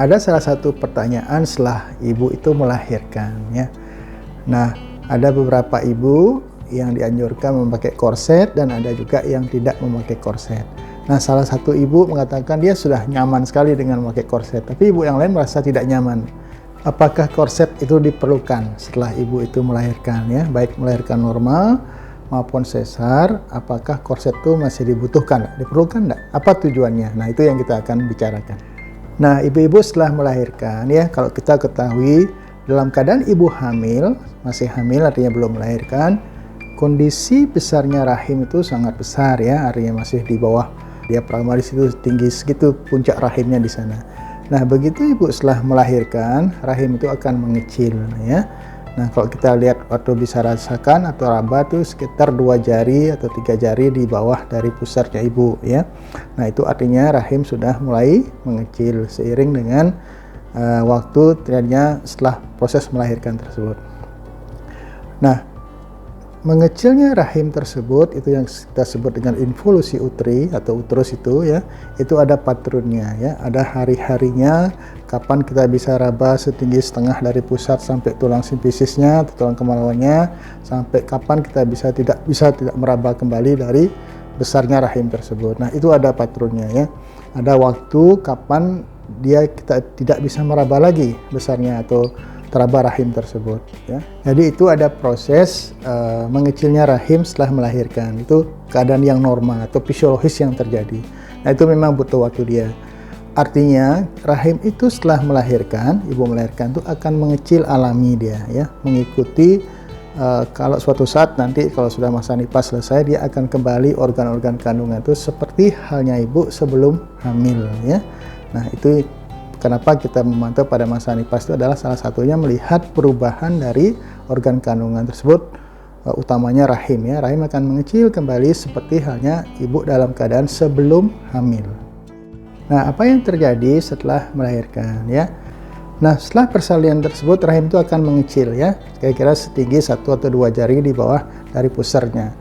ada salah satu pertanyaan setelah ibu itu melahirkan ya. Nah, ada beberapa ibu yang dianjurkan memakai korset dan ada juga yang tidak memakai korset. Nah, salah satu ibu mengatakan dia sudah nyaman sekali dengan memakai korset, tapi ibu yang lain merasa tidak nyaman. Apakah korset itu diperlukan setelah ibu itu melahirkan ya, baik melahirkan normal maupun sesar, apakah korset itu masih dibutuhkan? Diperlukan enggak? Apa tujuannya? Nah, itu yang kita akan bicarakan. Nah, ibu-ibu setelah melahirkan ya, kalau kita ketahui dalam keadaan ibu hamil, masih hamil artinya belum melahirkan, kondisi besarnya rahim itu sangat besar ya, artinya masih di bawah diafragma di situ tinggi segitu puncak rahimnya di sana. Nah, begitu ibu setelah melahirkan, rahim itu akan mengecil ya. Nah, kalau kita lihat waktu bisa rasakan atau raba itu sekitar 2 jari atau 3 jari di bawah dari pusarnya ibu ya. Nah, itu artinya rahim sudah mulai mengecil seiring dengan waktu terjadinya setelah proses melahirkan tersebut. Nah, mengecilnya rahim tersebut itu yang kita sebut dengan involusi uteri atau uterus itu ya, itu ada patronnya ya, ada hari-harinya kapan kita bisa raba setinggi setengah dari pusat sampai tulang simfisisnya atau tulang kemaluannya, sampai kapan kita bisa tidak meraba kembali dari besarnya rahim tersebut. Nah, itu ada patronnya ya, ada waktu kapan kita tidak bisa meraba lagi besarnya atau teraba rahim tersebut ya. Jadi itu ada proses mengecilnya rahim setelah melahirkan, itu keadaan yang normal atau fisiologis yang terjadi. Nah, itu memang butuh waktu dia. Artinya rahim itu setelah melahirkan, ibu melahirkan itu akan mengecil alami dia ya, mengikuti kalau suatu saat nanti kalau sudah masa nifas selesai, dia akan kembali organ-organ kandungan itu seperti halnya ibu sebelum hamil ya. Nah, itu kenapa kita memantau pada masa nifas itu adalah salah satunya melihat perubahan dari organ kandungan tersebut, utamanya rahim ya. Rahim akan mengecil kembali seperti halnya ibu dalam keadaan sebelum hamil. Nah, apa yang terjadi setelah melahirkan ya? Nah, setelah persalinan tersebut rahim itu akan mengecil ya, kira-kira setinggi 1 atau 2 jari di bawah dari pusarnya.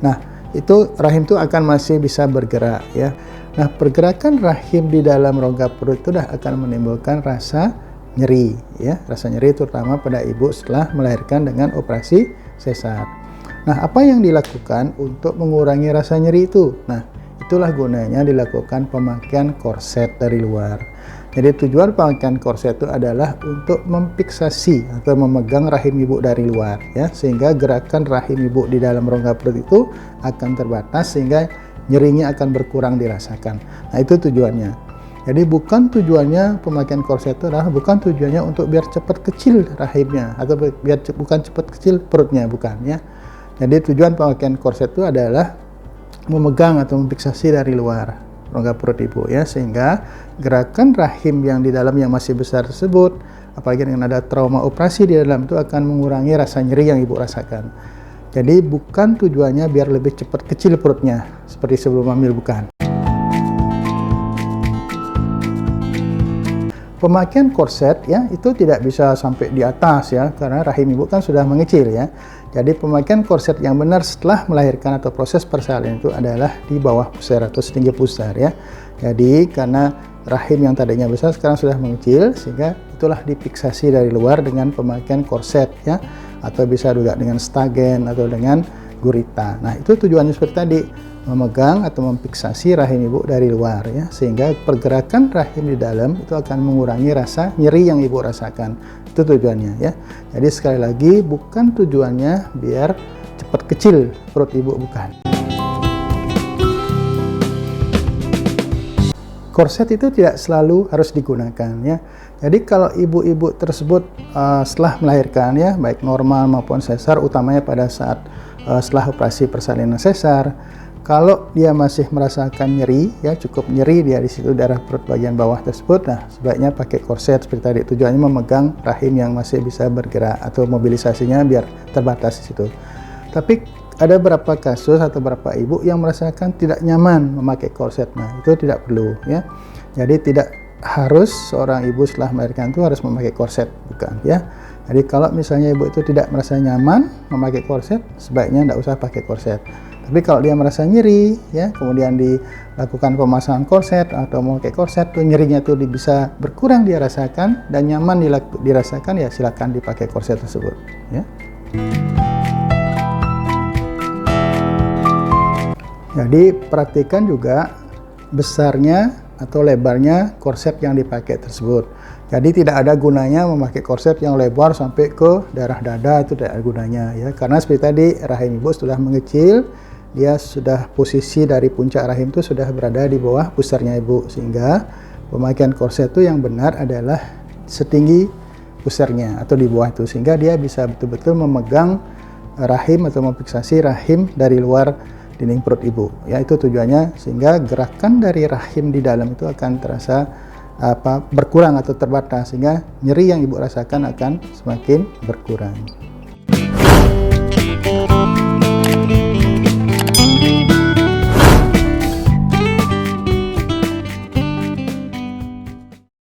Nah, itu rahim itu akan masih bisa bergerak ya. Nah, pergerakan rahim di dalam rongga perut itu akan menimbulkan rasa nyeri ya, rasa nyeri terutama pada ibu setelah melahirkan dengan operasi sesar. Nah, apa yang dilakukan untuk mengurangi rasa nyeri itu? Nah, itulah gunanya dilakukan pemakaian korset dari luar. Jadi tujuan pemakaian korset itu adalah untuk memfiksasi atau memegang rahim ibu dari luar ya, sehingga gerakan rahim ibu di dalam rongga perut itu akan terbatas sehingga nyerinya akan berkurang dirasakan. Nah, itu tujuannya. Jadi bukan tujuannya pemakaian korset itu adalah bukan tujuannya untuk biar cepat kecil rahimnya atau bukan cepat kecil perutnya, bukan ya. Jadi tujuan pemakaian korset itu adalah memegang atau memfiksasi dari luar rongga perut ibu ya, sehingga gerakan rahim yang di dalam yang masih besar tersebut, apalagi dengan ada trauma operasi di dalam, itu akan mengurangi rasa nyeri yang ibu rasakan. Jadi bukan tujuannya biar lebih cepat kecil perutnya seperti sebelum hamil, bukan. Pemakaian korset ya itu tidak bisa sampai di atas ya, karena rahim ibu kan sudah mengecil ya. Jadi pemakaian korset yang benar setelah melahirkan atau proses persalinan itu adalah di bawah pusar atau setinggi pusar ya. Jadi karena rahim yang tadinya besar sekarang sudah mengecil, sehingga itulah difiksasi dari luar dengan pemakaian korset ya, atau bisa juga dengan stagen atau dengan gurita. Nah, itu tujuannya seperti tadi, memegang atau memfiksasi rahim ibu dari luar ya, sehingga pergerakan rahim di dalam itu akan mengurangi rasa nyeri yang ibu rasakan. Itu tujuannya ya. Jadi sekali lagi bukan tujuannya biar cepat kecil perut ibu, bukan. Korset itu tidak selalu harus digunakan ya. Jadi kalau ibu-ibu tersebut setelah melahirkan ya, baik normal maupun sesar, utamanya pada saat setelah operasi persalinan sesar, kalau dia masih merasakan nyeri ya, cukup nyeri dia di situ daerah perut bagian bawah tersebut, nah sebaiknya pakai korset seperti tadi. Tujuannya memegang rahim yang masih bisa bergerak atau mobilisasinya biar terbatas di situ. Tapi ada beberapa kasus atau beberapa ibu yang merasakan tidak nyaman memakai korset. Nah, itu tidak perlu ya. Jadi tidak harus seorang ibu setelah melahirkan itu harus memakai korset, bukan ya. Jadi kalau misalnya ibu itu tidak merasa nyaman memakai korset, sebaiknya tidak usah pakai korset. Tapi kalau dia merasa nyeri, ya, kemudian dilakukan pemasangan korset atau memakai korset, tuh nyerinya tuh bisa berkurang dia rasakan dan nyaman dirasakan, ya silakan dipakai korset tersebut. Ya. Jadi perhatikan juga besarnya atau lebarnya korset yang dipakai tersebut. Jadi tidak ada gunanya memakai korset yang lebar sampai ke daerah dada, itu tidak ada gunanya, ya. Karena seperti tadi rahim ibu sudah mengecil, dia sudah posisi dari puncak rahim itu sudah berada di bawah pusarnya ibu, sehingga pemakaian korset itu yang benar adalah setinggi pusarnya atau di bawah itu, sehingga dia bisa betul-betul memegang rahim atau memfiksasi rahim dari luar dinding perut ibu, ya. Itu tujuannya, sehingga gerakan dari rahim di dalam itu akan terasa berkurang atau terbatas, sehingga nyeri yang ibu rasakan akan semakin berkurang.